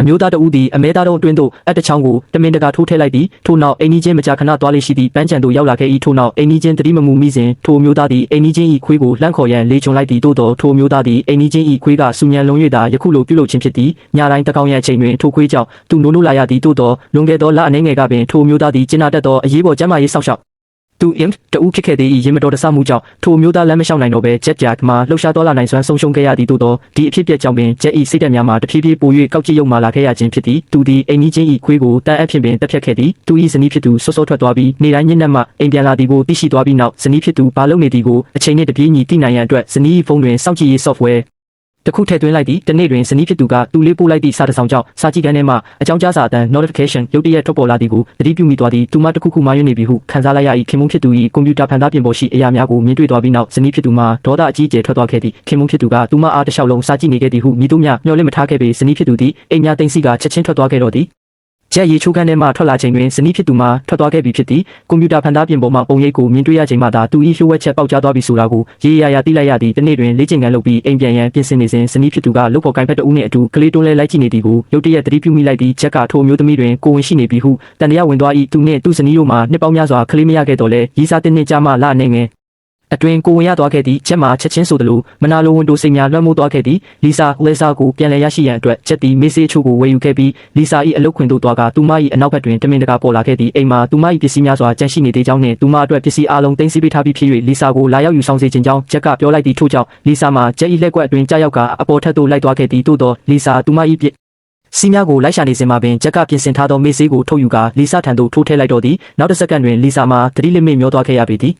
မျိုးသားတဦးသည်အမဲသားတို့အတွင်းသို့အတချောင်းကိုတမင်တကာထိုးထည့်လိုက်သည်ထို့နောက်အိမ်နီးချင်းမကြာခဏသွားလေရှိသည့်ပန်းချံသို့ရောက်လာခဲ့၏ထို့နောက်အိမ်နီးချင်းတတိမမူမိစဉ်ထိုမျိုးသားသည်အိမ်နီးချင်း၏ခွေးကိုလှန့်ခေါ်ရန်လေချုံလိုက်သည်သို့သောထိုမျိုးသားသည်အိမ်နီးချင်း၏ခွေးကစူညံလုံး၍သာယခုလိုပြုလုပ်ခြင်းဖြစ်သည်ညတိုင်းတကောင်ရန်အချိန်တွင်ထိုခွေးကြောင့်သူနိုးနိုးလာရသည်သို့သောလွန်ခဲ့သောလအနေငယ်ကပင်ထိုမျိုးသားသည်ကျင်းနာတတ်သောအရေးပေါ်ကျန်းမာရေးစောင့်ရှောက်သူအင်တူဖြစ်ခဲ့သည်ရင်မတော်တဆမှုကြောင့်ထိုမျိုးသားလမ်းမလျှောက်နိုင်တော့ဘဲဂျက်ဂျက်မှာလှုပ်ရှားသွားလာနိုင်စွမ်းဆုံးရှုံးခဲ့ရသည်သို့သောဒီအဖြစ်အပျက်ကြောင့်ပင်ဂျက်၏စိတ်ဓာတ်များမှာတဖြည်းဖြည်းပို၍ကောက်ကျစ်ရုံမှလာခဲ့ရခြင်းဖြစ်သည်သူသည်အိမ်နီးချင်း၏ခွေးကိုတန်အပ်ဖြင့်ပင်တက်ဖြတ်ခဲ့သည်သူ၏ဇနီးဖြစ်သူစောစောထွက်သွားပြီးနေတိုင်းညနေမှအိမ်ပြန်လာသည်ကိုသိရှိသွားပြီးနောက်ဇနီးဖြစ်သူဘာလုပ်နေသည်ကိုအချိန်နှင့်တပြေးညီသိနိုင်ရန်အတွက်ဇနီး၏ဖုန်းတွင်စောင့်ကြည့်ရေး softwareတခုထည့်သွင်းလိုက်သည်တနေ့တွင်ဇနီးဖြစ်သူကသူလေးပို့လိုက်သည့်စာတစ်စောင်ကြောင့်စာကြည့်ခန်းထဲမှအကြောင်းကြားစာအတန်း notification ရုတ်တရက်ထွက်ပေါ်လာသည်ကိုသတိပြုမိသွားသည်သူမတစ်ခုခုမှားယွင်းနေပြီဟုခံစားလိုက်ရ၏ခင်မုန်းဖြစ်သူ၏ကွန်ပျူတာဖန်သားပြင်ပေါ်ရှိအရာများကိုမြင်တွေ့သွားပြီးနောက်ဇနီးဖြစ်သူမှဒေါသအကြီးအကျယ်ထွက်သွားခဲ့သည်ခင်မုန်းဖြစ်သူကသူမအားတစ်လျှောက်လုံးစာကြည့်နေခဲ့သည်ဟုမိသူများမျှော်လင့်မထားခဲ့ပေဇနီးဖြစ်သူသည်အိမ်များသိမ်းဆည်းကချက်ချင်းထွက်သွားခဲ့တော့သည်ဂျက်ရေချိုးခန်းထဲမှထွက်လာချိန်တွင်ဇနီးဖြစ်သူမှထွက်သွားခဲ့ပြီဖြစ်သည်ကွန်ပျူတာဖန်သားပြင်ပေါ်မှပုံရိပ်ကိုမြင်တွေ့ရချိန်မှသာသူ၏လျှို့ဝှက်ချက်ပေါက်ကြားသွားပြီဆိုတာကိုရေရာရာသိလိုက်ရသည်တနေ့တွင်လေ့ကျင့်ခန်းလုပ်ပြီးအိမ်ပြန်ရန်ပြင်ဆင်နေစဉ်ဇနီးဖြစ်သူကလုပ်ဖော်ကိုင်ဖက်တဦးနှင့်အတူကလေးတွန်းလဲလိုက်ကြည့်နေသည်ကိုရုတ်တရက်သတိပြုမိလိုက်သည်ဂျက်ကထိုမျိုးသမီးတွင်ကိုဝင်ရှိနေပြီဟုတန်တရားဝင်သွား၏သူနှင့်သူ့ဇနီးတို့မှနှစ်ပေါင်းများစွာကလေးမရခဲ့တော့လဲရီးစားတဲ့နှစ်ကြာမှလအနေငယ်အတွင်ကိုဝင်ရသွားခဲ့သည်ဂျက်မှာချက်ချင်းဆိုသလိုမနာလိုဝန်တိုစိတ်များလွှမ်းမိုးသွားခဲ့သည်လီဆာဝဲဆာကိုပြန်လည်ရရှိရန်အတွက်ဂျက်သည်မေးစေးအချို့ကိုဝယ်ယူခဲ့ပြီးလီဆာ၏အလုပ်ခွင်သို့သွားကသူမ၏အနောက်ဘက်တွင်တမင်တကာပေါ်လာခဲ့သည်အိမ်မှာသူမ၏ပစ္စည်းများစွာကျန်ရှိနေသေးကြောင်းနှင့်သူမအတွက်ပစ္စည်းအလုံးသိမ်းဆည်းပေးထားပြီးဖြစ်၍လီဆာကိုလာရောက်ယူဆောင်စေခြင်းကြောင့်ဂျက်ကပြောလိုက်သည်ထို့ကြောင့်လီဆာမှာဂျက်၏လက်ကွက်အတွင်ကြားရောက်ကအပေါ်ထပ်သို့လိုက်သွားခဲ့သည်သို့သောလီဆာသူမ၏စီးများကိုလိုက်ရှာနေစဉ်မှာပင်ဂျက်ကပြင်ဆင်ထားသောမေးစေးကိုထုတ်ယူကလီဆာထံသို့ထိုးထည့်လိုက်တော့သည်နောက်တစ်စက္ကန့်တွင်လီဆာမှာသတိလစ်မေ့မျောသွားခဲ့ရပေသည်